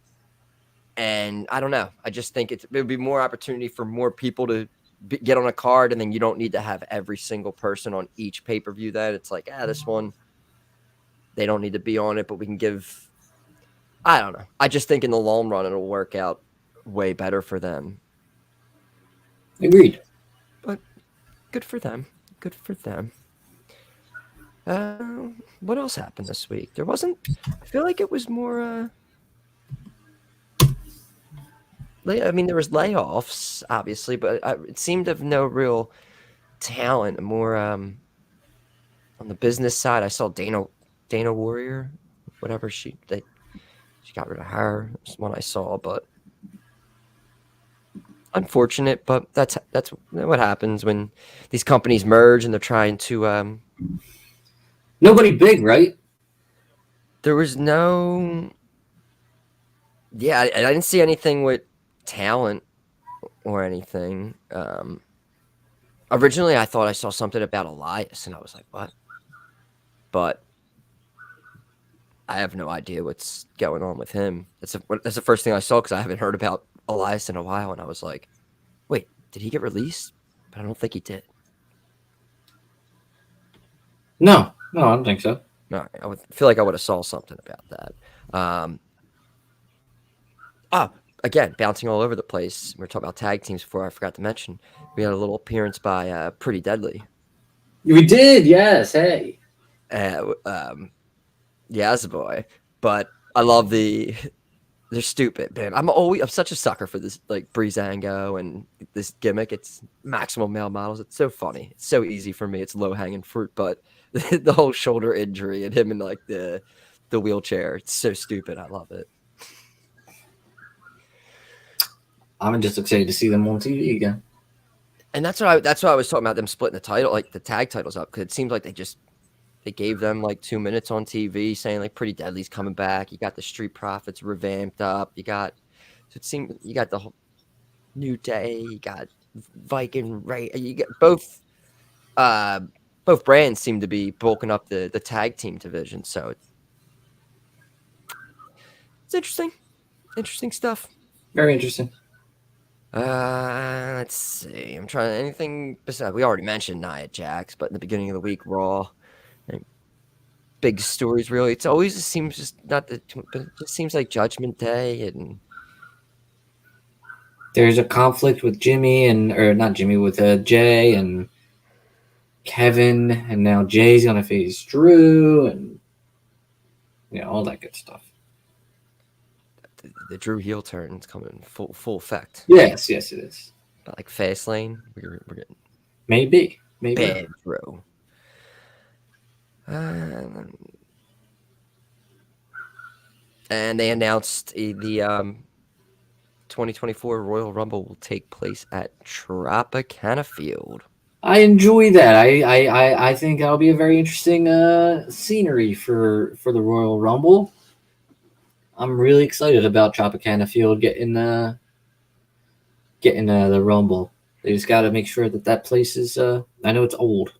Speaker 10: And I don't know. I just think it would be more opportunity for more people to get on a card, and then you don't need to have every single person on each pay-per-view. Then it's like, this one, they don't need to be on it, but we can give. I don't know. I just think in the long run, it'll work out way better for them.
Speaker 11: Agreed.
Speaker 10: But good for them. Good for them. What else happened this week? There wasn't. I feel like it was more. I mean, there was layoffs, obviously, but it seemed of no real talent. More on the business side, I saw Dana Warrior, whatever she got rid of her. That's one I saw, but unfortunate. But that's what happens when these companies merge and they're trying to.
Speaker 11: Nobody big, right?
Speaker 10: There was no. Yeah, I didn't see anything with talent or anything. Originally, I thought I saw something about Elias, and I was like, "What?" But I have no idea what's going on with him. That's the first thing I saw because I haven't heard about Elias in a while, and I was like, "Wait, did he get released?" But I don't think he did.
Speaker 11: No, I don't think so.
Speaker 10: No, I would feel like I would have saw something about that. Again, bouncing all over the place. We were talking about tag teams before. I forgot to mention we had a little appearance by Pretty Deadly.
Speaker 11: We did, yes. Hey,
Speaker 10: yeah, boy. But I love they're stupid, man. I'm such a sucker for this, like Breezango and this gimmick. It's maximum male models. It's so funny. It's so easy for me. It's low hanging fruit, but the whole shoulder injury and him in like the wheelchair. It's so stupid. I love it.
Speaker 11: I'm just excited to see them on TV again.
Speaker 10: And that's why I was talking about them splitting the title, like the tag titles up, because it seems like they gave them like 2 minutes on TV saying like Pretty Deadly's coming back. You got the Street Profits revamped up. You got the whole New Day. You got Viking Ray. You get both brands seem to be bulking up the tag team division. So it's interesting stuff.
Speaker 11: Very interesting.
Speaker 10: Let's see. I'm trying anything besides. We already mentioned Nia Jax, but in the beginning of the week, Raw. Big stories, really. It seems just not but it just seems like Judgment Day, and
Speaker 11: there's a conflict with Jay and Kevin, and now Jay's gonna face Drew, and all that good stuff.
Speaker 10: The Drew heel turn is coming full effect.
Speaker 11: Yes, it is.
Speaker 10: But like Fastlane, we're getting
Speaker 11: maybe
Speaker 10: bad Drew. And they announced the 2024 Royal Rumble will take place at Tropicana Field.
Speaker 11: I enjoy that. I think that'll be a very interesting scenery for the Royal Rumble. I'm really excited about Tropicana Field getting the Rumble. They just got to make sure that place is. I know it's old,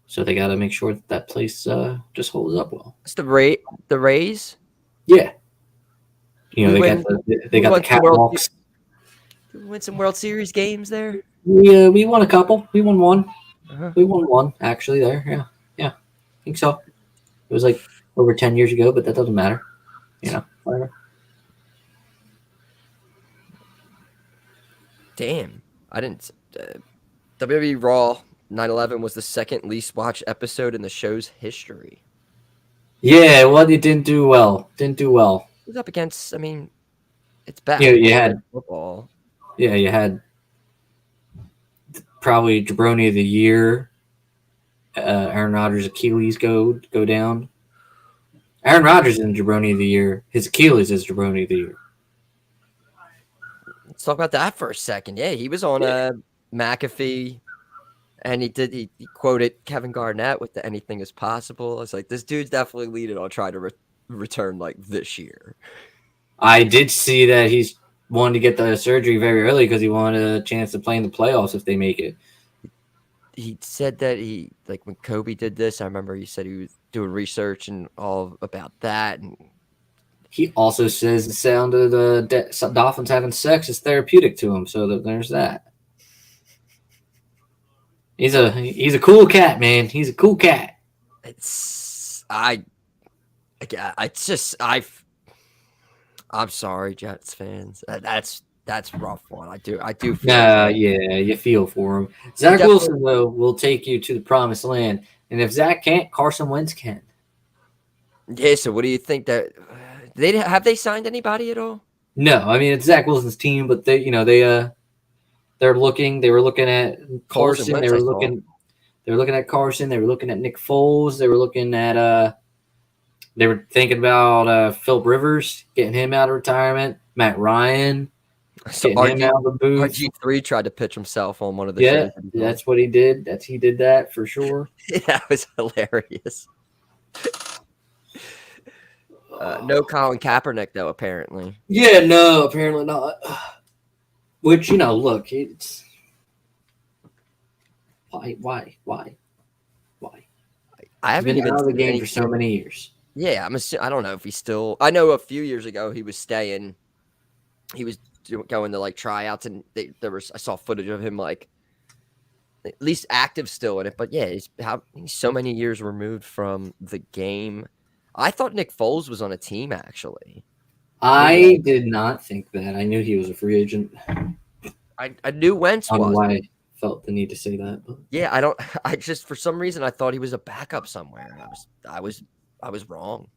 Speaker 11: so they got to make sure that place just holds up well.
Speaker 10: It's the Rays.
Speaker 11: Yeah, they got the catwalks.
Speaker 10: We win some World Series games there.
Speaker 11: We won a couple. We won one.
Speaker 10: Uh-huh.
Speaker 11: We won one actually there. Yeah, I think so. It was like over 10 years ago, but that doesn't matter. Whatever.
Speaker 10: Damn, I didn't. WWE Raw 9/11 was the second least watched episode in the show's history.
Speaker 11: Yeah, well, it didn't do well. It
Speaker 10: was up against. I mean, it's bad.
Speaker 11: You had
Speaker 10: football.
Speaker 11: Yeah, you had probably jaBROni of the year. Aaron Rodgers' Achilles go down. Aaron Rodgers is jaBROni of the year. His Achilles is jaBROni of the year.
Speaker 10: Let's talk about that for a second. Yeah, he was on McAfee, and he quoted Kevin Garnett with the "anything is possible." I was like, this dude's definitely leading on trying to return like this year.
Speaker 11: I did see that he's wanted to get the surgery very early because he wanted a chance to play in the playoffs if they make it.
Speaker 10: He said that when Kobe did this, I remember he said he was doing research and all about that. And
Speaker 11: he also says the sound of the dolphins having sex is therapeutic to him. So there's that. He's a cool cat, man. He's a cool cat.
Speaker 10: I'm sorry, Jets fans. That's a rough one. I do feel
Speaker 11: yeah, you feel for him. Zach Wilson, though, will take you to the promised land. And if Zach can't, Carson Wentz can.
Speaker 10: Yeah, so what do you think that have they signed anybody at all?
Speaker 11: No, I mean it's Zach Wilson's team, but they were looking at Carson, They were looking at Carson. They were looking at Nick Foles. They were looking at they were thinking about Philip Rivers, getting him out of retirement. Matt Ryan, getting him out of the booth.
Speaker 10: RG3 tried to pitch himself on one of the
Speaker 11: Yeah,
Speaker 10: shows.
Speaker 11: that's what he did. He did that for sure.
Speaker 10: Yeah, it was hilarious. No Colin Kaepernick though, apparently.
Speaker 11: Yeah, no, apparently not. Which, look, it's why?
Speaker 10: I haven't
Speaker 11: been
Speaker 10: even
Speaker 11: out of the
Speaker 10: seen
Speaker 11: game
Speaker 10: any
Speaker 11: for so many years.
Speaker 10: Yeah, I don't know if he's still. I know a few years ago he was staying. He was going to like tryouts, and I saw footage of him like at least active still in it. But yeah, he's so many years removed from the game. I thought Nick Foles was on a team actually.
Speaker 11: I did not think that. I knew he was a free agent.
Speaker 10: I knew Wentz
Speaker 11: I don't know
Speaker 10: was.
Speaker 11: why I felt the need to say that. But.
Speaker 10: Yeah, I just for some reason I thought he was a backup somewhere. I was wrong.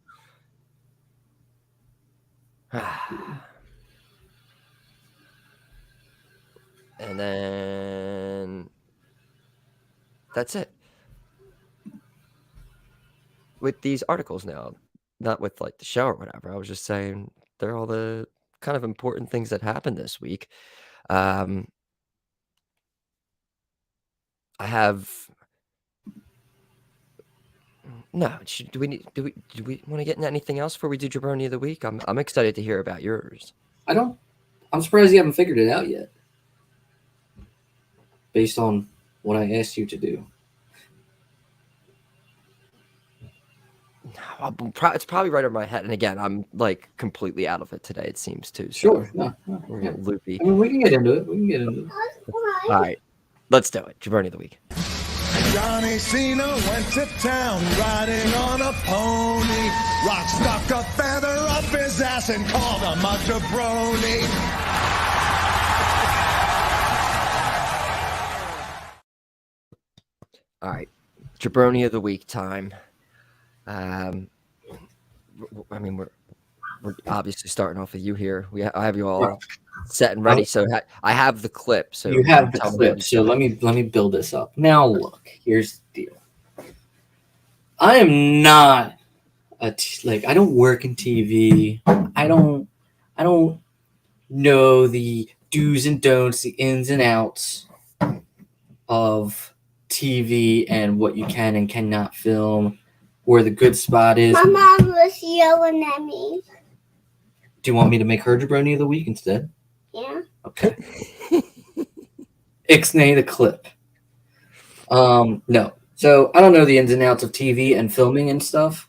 Speaker 10: And then that's it. With these articles now, not with like the show or whatever. I was just saying they're all the kind of important things that happened this week. I have no. Do we want to get into anything else before we do jaBROni of the week? I'm excited to hear about yours.
Speaker 11: I'm surprised you haven't figured it out yet. Based on what I asked you to do.
Speaker 10: It's probably right over my head. And again, I'm like completely out of it today, it seems too. So
Speaker 11: Sure.
Speaker 10: we're getting loopy.
Speaker 11: I mean, we can get into it.
Speaker 10: All right. Let's do it. jaBROni of the week.
Speaker 8: Johnny Cena went to town riding on a pony. Rock stuck a feather up his ass and called him a jaBROni.
Speaker 10: All right. jaBROni of the week time. I mean, we're obviously starting off with you here. I have you all set and ready. So I have the clip. So
Speaker 11: you have the clip. So let me build this up. Now look, here's the deal. I am not I don't work in TV. I don't know the do's and don'ts, the ins and outs of TV and what you can and cannot film, where the good spot is.
Speaker 12: My mom was yelling at me.
Speaker 11: Do you want me to make her jaBROni of the week instead?
Speaker 12: Yeah.
Speaker 11: Okay. Ixnay the clip. No. So I don't know the ins and outs of TV and filming and stuff.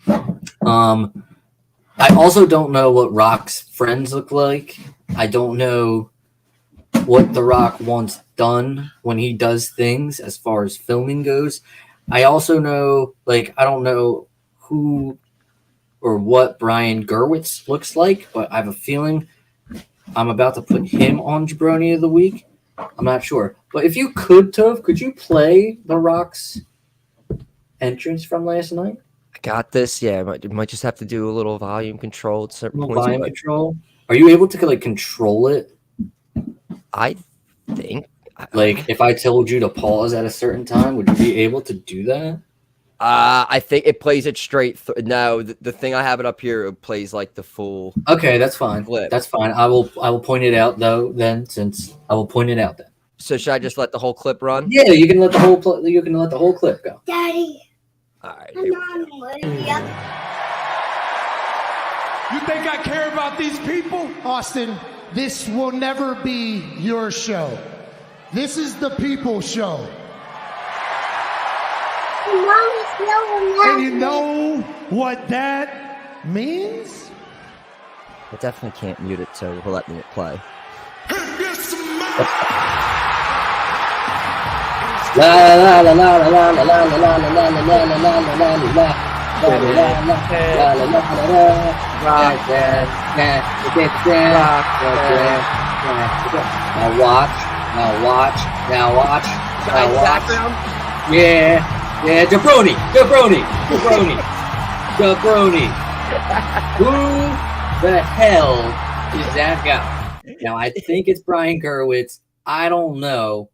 Speaker 11: I also don't know what Rock's friends look like. I don't know what The Rock wants done when he does things as far as filming goes. I also know, I don't know who or what Brian Gerwitz looks like, but I have a feeling I'm about to put him on jaBROni of the week. I'm not sure. But if you could, Toph, could you play The Rock's entrance from last night?
Speaker 10: I got this. Yeah, might just have to do a little volume control at certain points.
Speaker 11: Volume control? Are you able to control it?
Speaker 10: I think.
Speaker 11: If I told you to pause at a certain time, would you be able to do that?
Speaker 10: I think it plays it straight. No, the thing I have it up here, it plays the full.
Speaker 11: Okay, that's fine.
Speaker 10: Clip.
Speaker 11: That's fine. I will point it out though. Since I will point it out then.
Speaker 10: So should I just let the whole clip run?
Speaker 11: Yeah, you can let the whole clip go.
Speaker 12: Daddy.
Speaker 10: All right.
Speaker 12: Come on, Lydia.
Speaker 9: You think I care about these people? Austin, this will never be your show. This is the people show. And you know what that means?
Speaker 10: I definitely can't mute it, so we'll let it play.
Speaker 11: La la la la la la la la la la la la la la la la. Now watch. Yeah, jaBROni. Who the hell is that guy? Now I think it's Brian Gerwitz. I don't know.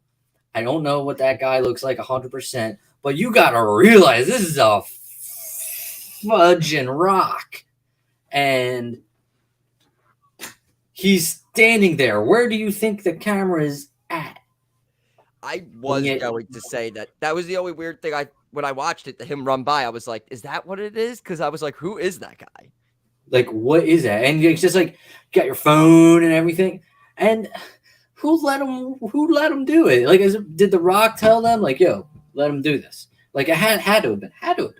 Speaker 11: I don't know what that guy looks like 100%, but you got to realize this is a fudging rock. And he's standing there. Where do you think the camera is at?
Speaker 10: I was going to say that was the only weird thing. When I watched it, him run by, I was like, "Is that what it is?" Because I was like, "Who is that guy?"
Speaker 11: Like, what is that? And it's just like, got your phone and everything. And who let him do it? Like, did The Rock tell them, like, "Yo, let him do this"? Like, it had to have been.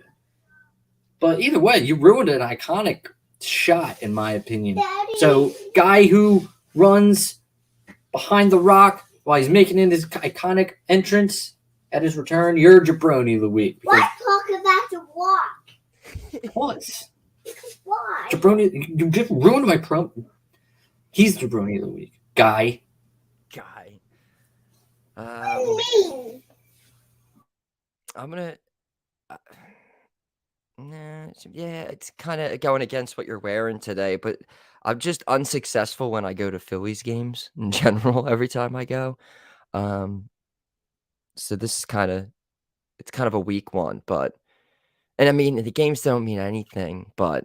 Speaker 11: But either way, you ruined an iconic shot, in my opinion.
Speaker 12: Daddy.
Speaker 11: So, guy who runs behind The Rock while he's making in his iconic entrance at his return, you're jaBROni of the week.
Speaker 12: Let's talk about the walk.
Speaker 11: What?
Speaker 12: Why?
Speaker 11: jaBROni, you just ruined my promo. He's jaBROni of the week. Guy.
Speaker 12: Me.
Speaker 10: I'm gonna. Yeah, it's kind of going against what you're wearing today, but I'm just unsuccessful when I go to Phillies games in general every time I go. So this is kind of a weak one, and I mean the games don't mean anything, but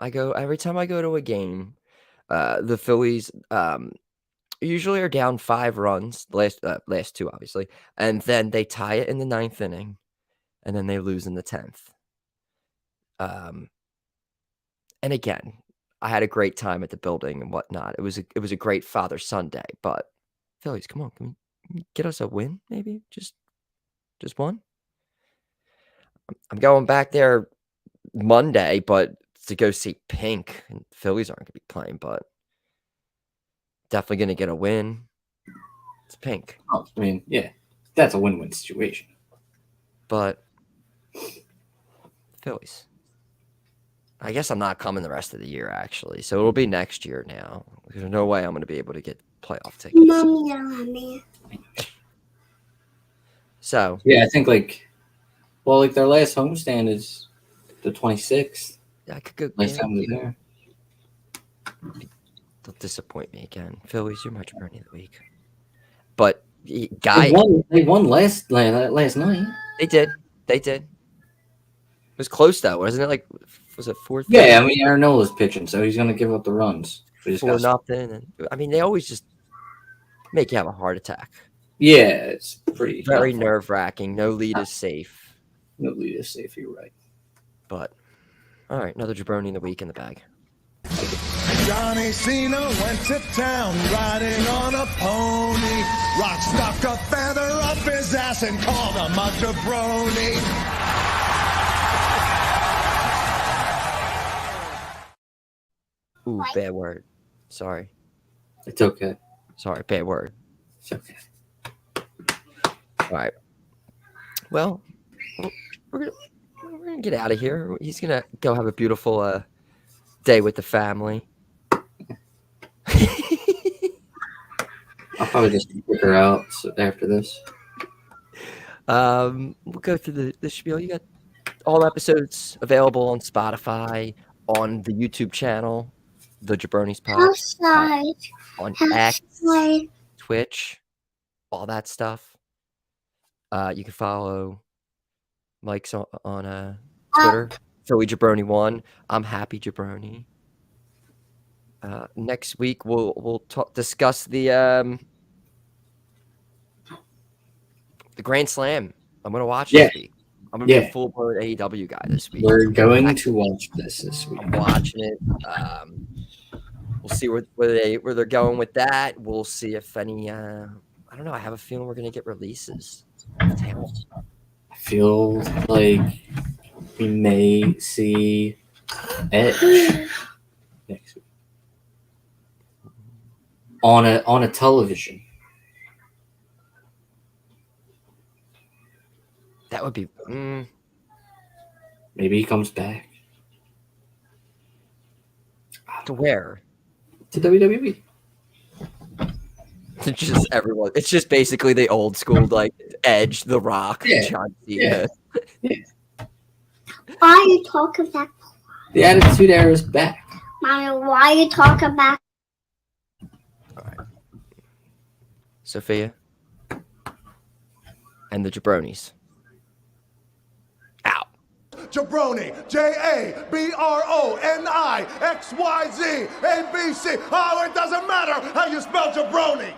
Speaker 10: every time I go to a game, the Phillies usually are down 5 runs, last 2 obviously, and then they tie it in the 9th inning. And then they lose in the 10th. And again, I had a great time at the building and whatnot. It was a great Father-Son day. But Phillies, come on, can we get us a win? Maybe just one. I'm going back there Monday, but to go see Pink. And Phillies aren't going to be playing, but definitely going to get a win. It's Pink.
Speaker 11: Oh, I mean, yeah, that's a win-win situation.
Speaker 10: But Phillies. I guess I'm not coming the rest of the year, actually. So it'll be next year now. There's no way I'm going to be able to get playoff tickets.
Speaker 12: Mommy yell at me.
Speaker 10: So
Speaker 11: yeah, I think their last homestand is the 26th.
Speaker 10: Yeah, I could go.
Speaker 11: Last time they're there.
Speaker 10: They'll disappoint me again. Phillies, you're my jaBROni of the week. But guy,
Speaker 11: they won last night.
Speaker 10: They did. It was close though, wasn't it? Was it 4-3?
Speaker 11: Yeah, I mean Arenola's pitching, so he's gonna give up the runs.
Speaker 10: 4-0. And I mean, they always just make you have a heart attack.
Speaker 11: Yeah, it's
Speaker 10: very nerve wracking. No lead is safe.
Speaker 11: No lead is safe. You're right.
Speaker 10: But all right, another jaBROni in the week in the bag.
Speaker 8: Johnny Cena went to town riding on a pony. Rock stuck a feather up his ass and called him a jaBROni.
Speaker 10: Ooh, bad word. Sorry.
Speaker 11: It's okay.
Speaker 10: Sorry, bad word.
Speaker 11: It's okay.
Speaker 10: All right. Well, we're gonna get out of here. He's gonna go have a beautiful day with the family.
Speaker 11: I'll probably just pick her out after this.
Speaker 10: We'll go through the spiel. You got all episodes available on Spotify, on the YouTube channel, the jaBROni's podcast, on X, Twitch, all that stuff. You can follow Mike's on Twitter, Philly jaBROni1. I'm happy jaBROni. Next week we'll discuss the Grand Slam. I'm gonna watch this week. I'm gonna be a full-blown AEW guy this week.
Speaker 11: We're going to watch this week.
Speaker 10: I'm watching it. We'll see where they're going with that. We'll see if any. I don't know. I have a feeling we're gonna get releases. Damn.
Speaker 11: I feel like we may see Edge next week on a television.
Speaker 10: That would be.
Speaker 11: Maybe he comes back
Speaker 10: to where?
Speaker 11: To WWE.
Speaker 10: It's just everyone. It's just basically the old school, like Edge, The Rock, John Cena.
Speaker 11: Yeah.
Speaker 12: Why are you talking back?
Speaker 11: The Attitude Era is back.
Speaker 12: Mommy, why are you talking back?
Speaker 10: All right. Sophia, and the jaBROnis. Out.
Speaker 8: jaBROni, JABRONI, XYZ, ABC. Oh, it doesn't matter how you spell jaBROni.